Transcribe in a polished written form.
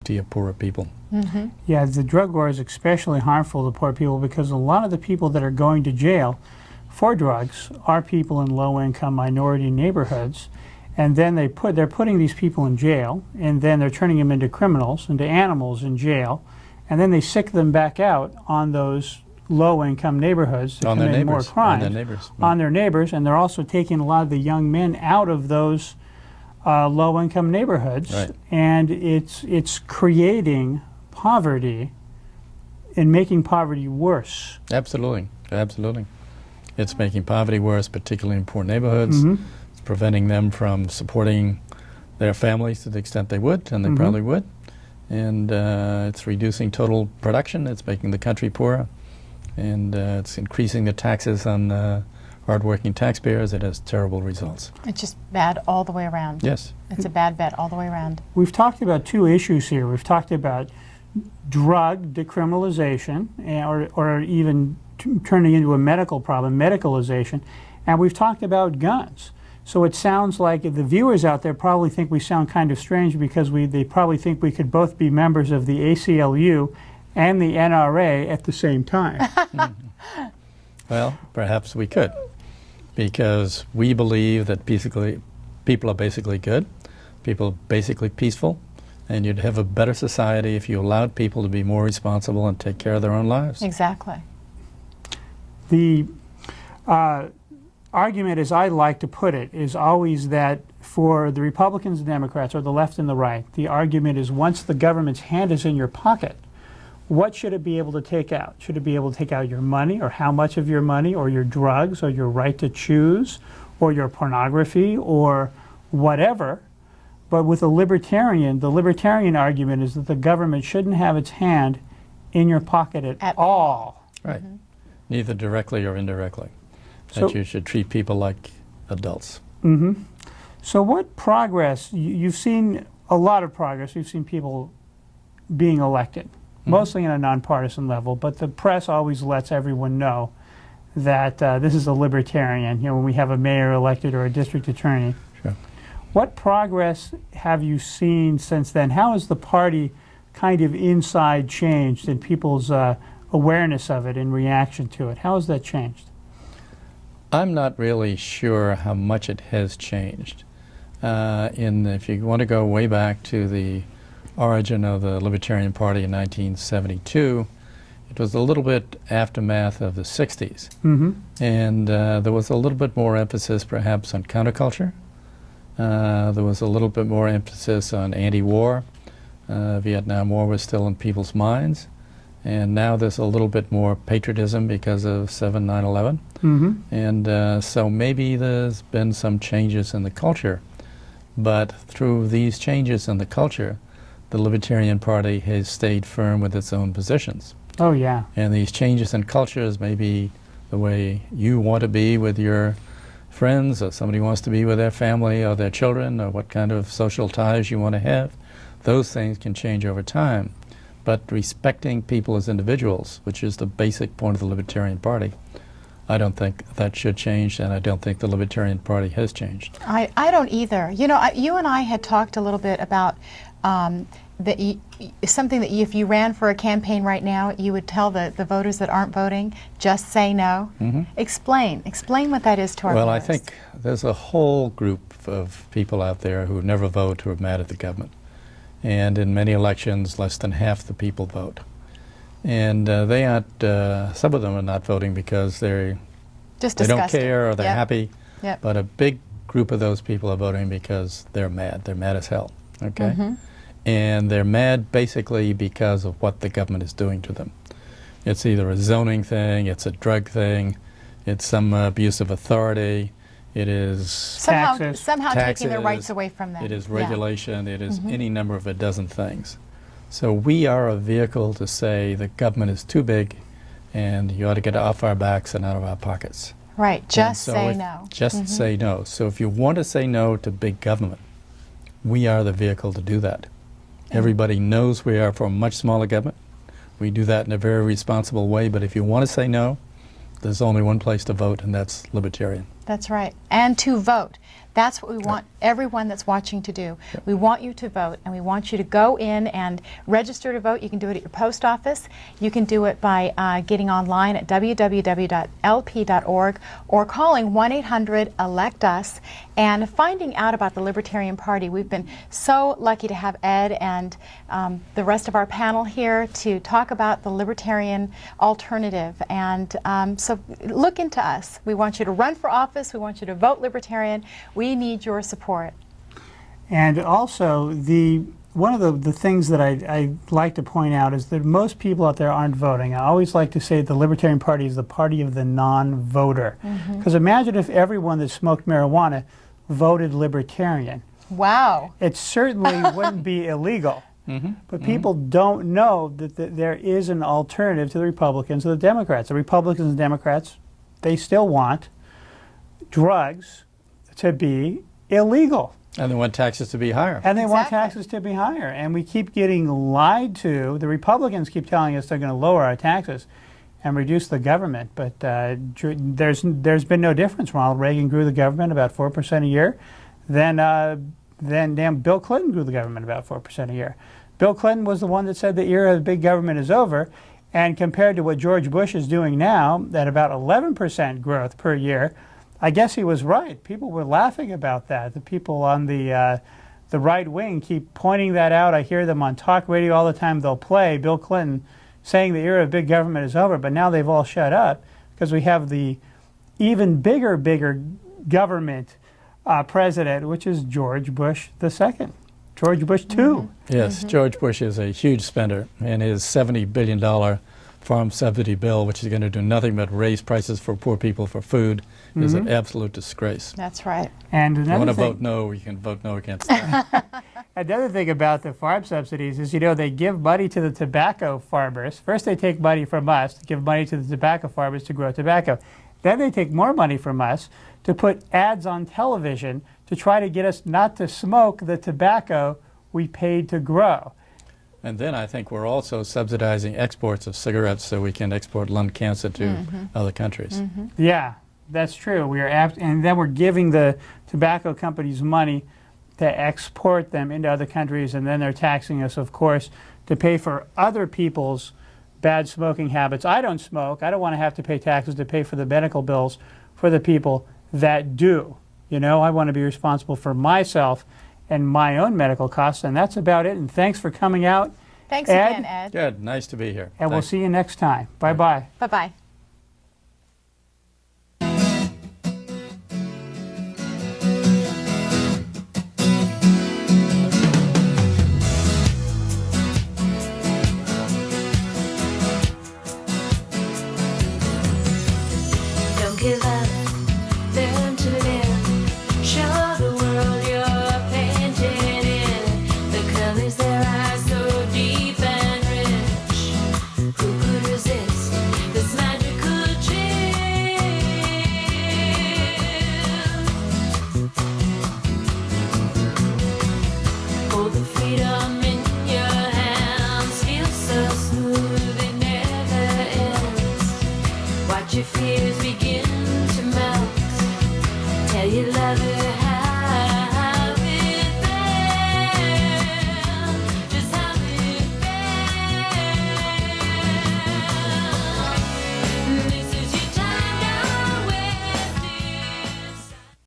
safety of poorer people. Mm-hmm. Yeah, the drug war is especially harmful to poor people because a lot of the people that are going to jail for drugs are people in low-income minority neighborhoods, and then they're putting these people in jail, and then they're turning them into criminals, into animals in jail, and then they sick them back out on those low-income neighborhoods to commit more crimes on their neighbors, and they're also taking a lot of the young men out of those low-income neighborhoods, right. And it's creating poverty and making poverty worse. Absolutely, absolutely. It's making poverty worse, particularly in poor neighborhoods. Mm-hmm. It's preventing them from supporting their families to the extent they would, and they Mm-hmm. probably would. And it's reducing total production. It's making the country poorer. And it's increasing the taxes on hardworking taxpayers. It has terrible results. It's just bad all the way around. Yes. It's a bad bet all the way around. We've talked about two issues here. We've talked about drug decriminalization, or even turning into a medical problem, medicalization, and we've talked about guns. So it sounds like the viewers out there probably think we sound kind of strange because they probably think we could both be members of the ACLU and the NRA at the same time. Mm-hmm. Well, perhaps we could, because we believe that basically people are basically good, people are basically peaceful, and you'd have a better society if you allowed people to be more responsible and take care of their own lives. Exactly. The argument, as I like to put it, is always that for the Republicans and Democrats, or the left and the right, the argument is once the government's hand is in your pocket, what should it be able to take out? Should it be able to take out your money, or how much of your money, or your drugs, or your right to choose, or your pornography, or whatever? But with the libertarian argument is that the government shouldn't have its hand in your pocket at all. Right. Mm-hmm. Neither directly or indirectly. So, That you should treat people like adults. mm-hmm. So what progress, you've seen a lot of progress, you've seen people being elected, mostly on a nonpartisan level, but the press always lets everyone know that this is a libertarian, when we have a mayor elected or a district attorney. Sure. What progress have you seen since then? How has the party kind of inside changed in people's awareness of it and reaction to it? How has that changed? I'm not really sure how much it has changed. If you want to go way back to the origin of the Libertarian Party in 1972, it was a little bit aftermath of the 60s. Mm-hmm. And there was a little bit more emphasis perhaps on counterculture. There was a little bit more emphasis on anti-war. Vietnam War was still in people's minds. And now there's a little bit more patriotism because of 9/11. Mm-hmm. And so maybe there's been some changes in the culture. But through these changes in the culture, the Libertarian Party has stayed firm with its own positions. Oh, yeah. And these changes in cultures may be the way you want to be with your friends, or somebody wants to be with their family or their children, or what kind of social ties you want to have. Those things can change over time. But respecting people as individuals, which is the basic point of the Libertarian Party, I don't think that should change, and I don't think the Libertarian Party has changed. I don't either. You know, you and I had talked a little bit about something that if you ran for a campaign right now, you would tell the voters that aren't voting, just say no. Mm-hmm. Explain what that is to our viewers. Well, I think there's a whole group of people out there who never vote, who are mad at the government. And in many elections, less than half the people vote. And they aren't, some of them are not voting because they don't care, or they're happy. Yep. But a big group of those people are voting because they're mad. They're mad as hell. Okay? Mm-hmm. And they're mad basically because of what the government is doing to them. It's either a zoning thing, it's a drug thing, it's some abuse of authority, it is somehow taxes, taking their rights away from them. it is regulation, it is any number of a dozen things. So we are a vehicle to say the government is too big and you ought to get off our backs and out of our pockets. Right, just say no. Just say no. So if you want to say no to big government, we are the vehicle to do that. Everybody knows we are for a much smaller government. We do that in a very responsible way, but if you want to say no, there's only one place to vote, and that's Libertarian. That's right. And to vote. That's what we want everyone that's watching to do. We want you to vote, and we want you to go in and register to vote. You can do it at your post office. You can do it by getting online at www.lp.org or calling 1-800-ELECT-US and finding out about the Libertarian Party. We've been so lucky to have Ed and the rest of our panel here to talk about the Libertarian alternative. And so look into us. We want you to run for office. We want you to vote Libertarian. We need your support. And also, one of the things that I like to point out is that most people out there aren't voting. I always like to say the Libertarian Party is the party of the non-voter. Because imagine if everyone that smoked marijuana voted Libertarian. Wow. It certainly wouldn't be illegal. But people don't know that there is an alternative to the Republicans and the Democrats. The Republicans and Democrats, they still want drugs to be illegal. And they want taxes to be higher. And they want Exactly. taxes to be higher. And we keep getting lied to. The Republicans keep telling us they're going to lower our taxes and reduce the government. But there's been no difference. Ronald Reagan grew the government about 4% a year. Then damn Bill Clinton grew the government about 4% a year. Bill Clinton was the one that said the era of big government is over. And compared to what George Bush is doing now, at about 11% growth per year, I guess he was right. People were laughing about that. The people on the right wing keep pointing that out. I hear them on talk radio all the time. They'll play Bill Clinton saying the era of big government is over, but now they've all shut up because we have the even bigger government president, which is George Bush II. George Bush II. Yes, George Bush is a huge spender, and his $70 billion farm subsidy bill, which is going to do nothing but raise prices for poor people for food, is an absolute disgrace. That's right. And If you want another to thing, vote no, you can vote no against that. another thing about the farm subsidies is, they give money to the tobacco farmers. First they take money from us to give money to the tobacco farmers to grow tobacco. Then they take more money from us to put ads on television to try to get us not to smoke the tobacco we paid to grow. And then I think we're also subsidizing exports of cigarettes so we can export lung cancer to other countries. Yeah, that's true. And then we're giving the tobacco companies money to export them into other countries, and then they're taxing us, of course, to pay for other people's bad smoking habits. I don't smoke. I don't want to have to pay taxes to pay for the medical bills for the people that do. I want to be responsible for myself and my own medical costs, and that's about it. And thanks for coming out. Thanks Ed? again, Ed. Good, nice to be here. And we'll Thanks. see you next time. Bye-bye. Bye-bye.